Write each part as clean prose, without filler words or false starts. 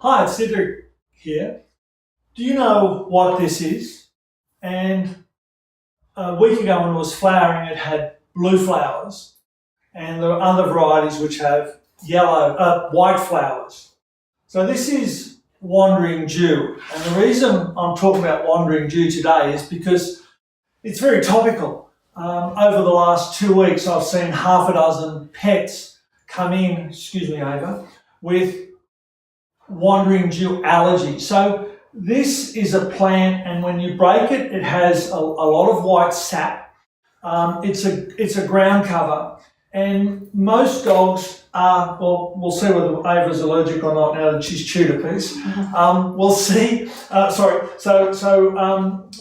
Hi, it's Cedric here. Do you know what this is? And a week ago when it was flowering, it had blue flowers, and there are other varieties which have white flowers. So this is wandering Jew, and the reason I'm talking about wandering Jew today is because it's very topical. Over the last 2 weeks, I've seen half a dozen pets come in, excuse me, Ava, with wandering Jew allergy. So this is a plant, and when you break it, it has a lot of white sap. It's a ground cover, and most dogs are, well, we'll see whether Ava's allergic or not now that she's chewed a piece. We'll see.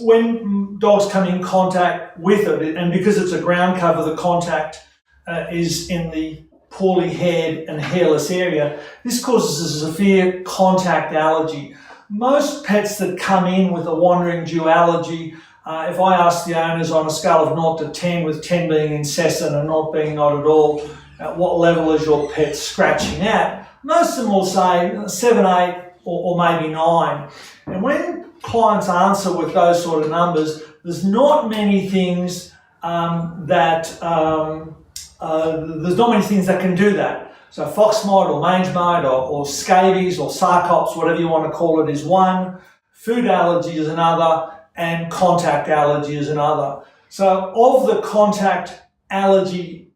When dogs come in contact with it, and because it's a ground cover, the contact is in the poorly haired and hairless area. This causes a severe contact allergy. Most pets that come in with a wandering Jew allergy, if I ask the owners on a scale of 0 to 10, with 10 being incessant and not being not at all, at what level is your pet scratching at? Most of them will say 7, 8, or maybe 9. And when clients answer with those sort of numbers, there's not many things that can do that. So fox mite or mange mite or scabies or sarcops, whatever you want to call it, is one. Food allergy is another, and contact allergy is another. So of the contact allergy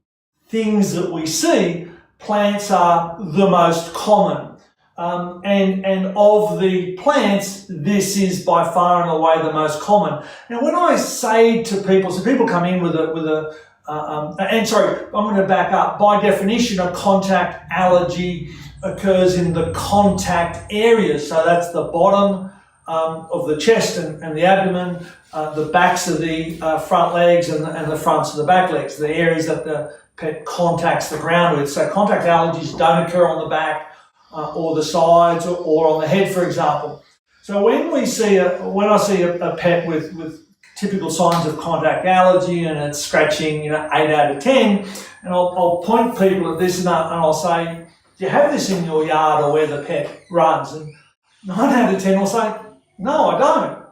things that we see, plants are the most common. And of the plants, this is by far and away the most common. Now, when I say to people, so people come in with I'm going to back up. By definition, a contact allergy occurs in the contact areas. So that's the bottom of the chest and the abdomen, the backs of the front legs and the fronts of the back legs, the areas that the pet contacts the ground with. So contact allergies don't occur on the back or the sides or on the head, for example. So when I see a pet with typical signs of contact allergy and it's scratching, 8 out of 10, and I'll point people at this and I'll say, do you have this in your yard or where the pet runs? And 9 out of 10 will say, no, I don't.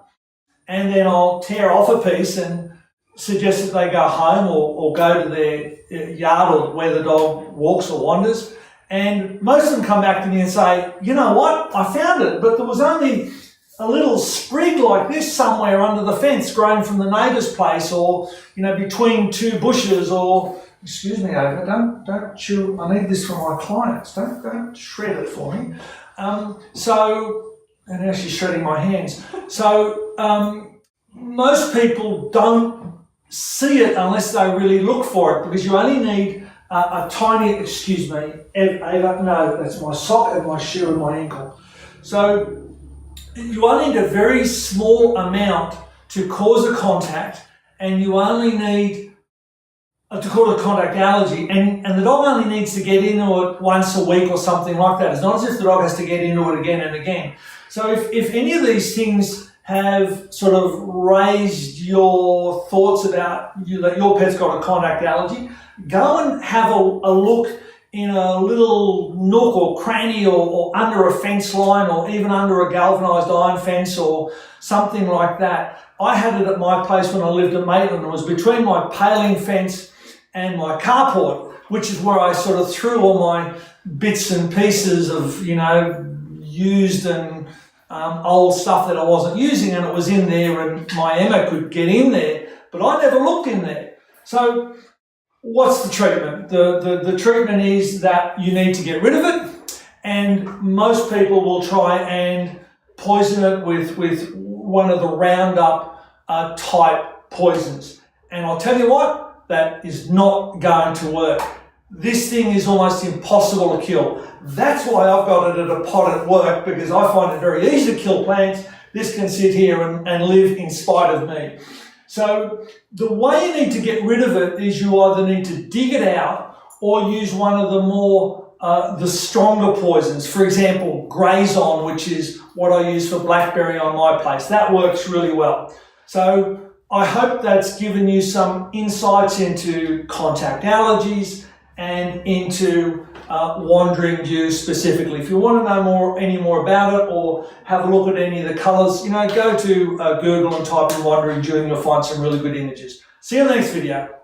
And then I'll tear off a piece and suggest that they go home or go to their yard or where the dog walks or wanders. And most of them come back to me and say, you know what, I found it, but there was only a little sprig like this somewhere under the fence growing from the neighbour's place, or between 2 bushes, or excuse me, Ava, don't chew. I need this for my clients. Don't shred it for me. And now she's shredding my hands. So most people don't see it unless they really look for it, because you only need a tiny. Excuse me, Ava. No, that's my sock and my shoe and my ankle. So you only need a very small amount to cause a contact, and you only need to cause a contact allergy, and the dog only needs to get into it once a week or something like that. It's not as if the dog has to get into it again and again. So if any of these things have sort of raised your thoughts about that your pet's got a contact allergy, go and have a look in a little nook or cranny or under a fence line or even under a galvanised iron fence or something like that. I had it at my place when I lived at Maitland. It was between my paling fence and my carport, which is where I sort of threw all my bits and pieces of, used and old stuff that I wasn't using, and it was in there and my Emma could get in there, but I never looked in there. So what's the treatment? The treatment is that you need to get rid of it, and most people will try and poison it with one of the Roundup type poisons. And I'll tell you what, that is not going to work. This thing is almost impossible to kill. That's why I've got it at a pot at work, because I find it very easy to kill plants. This can sit here and live in spite of me. So the way you need to get rid of it is you either need to dig it out or use one of the more, the stronger poisons. For example, Grazon, which is what I use for blackberry on my place. That works really well. So I hope that's given you some insights into contact allergies and into wandering dew specifically. If you want to know any more about it, or have a look at any of the colours, go to Google and type in wandering dew and you'll find some really good images. See you in the next video.